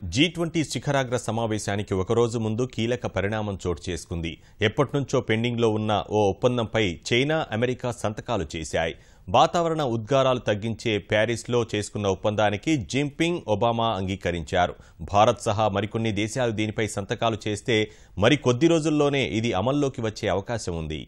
G20 శిఖరాగ్ర సమావేశానికి ఒకరోజు ముందు కీలక పరిణామం చోటు చేసుకుంది. ఎప్పటినుంచో పెండింగ్లో ఉన్న ఓ ఒప్పందంపై చైనా, అమెరికా సంతకాలు చేశాయి. వాతావరణ ఉద్గారాలు తగ్గించే ప్యారిస్లో చేసుకున్న ఒప్పందానికి జిన్పింగ్, ఒబామా అంగీకరించారు. భారత్ సహా మరికొన్ని దేశాలు దీనిపై సంతకాలు చేస్తే మరి కొద్ది రోజుల్లోనే ఇది అమల్లోకి వచ్చే అవకాశం ఉంది.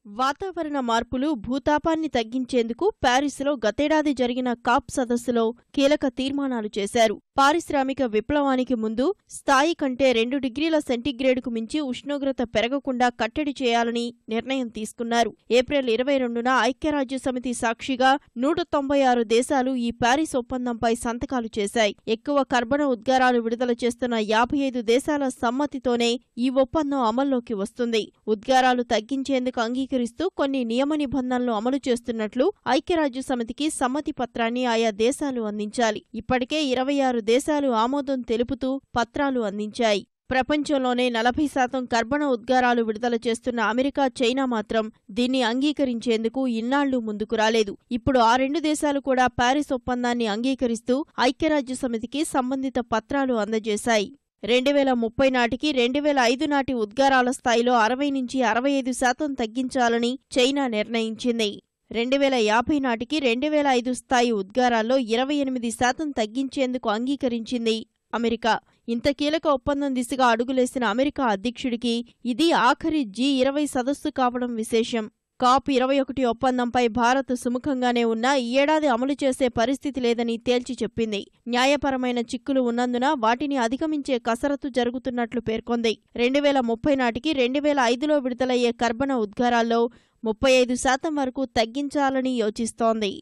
వాతావరణ మార్పులు, భూతాపాన్ని తగ్గించేందుకు ప్యారిస్లో గతేడాది జరిగిన కాప్ సదస్సులో కీలక తీర్మానాలు చేశారు. పారిశ్రామిక విప్లవానికి ముందు స్థాయి కంటే 2 డిగ్రీల సెంటీగ్రేడ్కు మించి ఉష్ణోగ్రత పెరగకుండా కట్టడి చేయాలని నిర్ణయం తీసుకున్నారు. ఏప్రిల్ 22న ఐక్యరాజ్యసమితి సాక్షిగా 196 దేశాలు ఈ ప్యారిస్ ఒప్పందంపై సంతకాలు చేశాయి. ఎక్కువ కర్బన ఉద్గారాలు విడుదల చేస్తున్న 55 దేశాల సమ్మతితోనే ఈ ఒప్పందం అమల్లోకి వస్తుంది. ఉద్గారాలు తగ్గించేందుకు అంగీకరిస్తూ కొన్ని నియమ నిబంధనలు అమలు చేస్తున్నట్లు ఐక్యరాజ్యసమితికి సమ్మతి పత్రాన్ని ఆయా దేశాలు అందించాలి. ఇప్పటికే 26 దేశాలు ఆమోదం తెలుపుతూ పత్రాలు అందించాయి. ప్రపంచంలోనే 40% కర్బన ఉద్గారాలు విడుదల చేస్తున్న అమెరికా, చైనా మాత్రం దీన్ని అంగీకరించేందుకు ఇన్నాళ్లు ముందుకు రాలేదు. ఇప్పుడు ఆ 2 దేశాలు కూడా ప్యారిస్ ఒప్పందాన్ని అంగీకరిస్తూ ఐక్యరాజ్యసమితికి సంబంధిత పత్రాలు అందజేశాయి. 2030 నాటికి 2005 నాటి ఉద్గారాల స్థాయిలో 60 నుంచి 65% తగ్గించాలని చైనా నిర్ణయించింది. 2050 నాటికి 2005 స్థాయి ఉద్గారాల్లో 28% తగ్గించేందుకు అంగీకరించింది అమెరికా. ఇంత కీలక ఒప్పందం దిశగా అడుగులేసిన అమెరికా అధ్యక్షుడికి ఇది ఆఖరి G20 సదస్సు కావడం విశేషం. కాప్ 21 ఒప్పందంపై భారత్ సుముఖంగానే ఉన్నా ఈ ఏడాది అమలు చేసే పరిస్థితి లేదని తేల్చి చెప్పింది. న్యాయపరమైన చిక్కులు ఉన్నందున వాటిని అధిగమించే కసరత్తు జరుగుతున్నట్లు పేర్కొంది. 2030 నాటికి 2005లో విడుదలయ్యే కర్బన ఉద్గారాల్లో 35% వరకు తగ్గించాలని యోచిస్తోంది.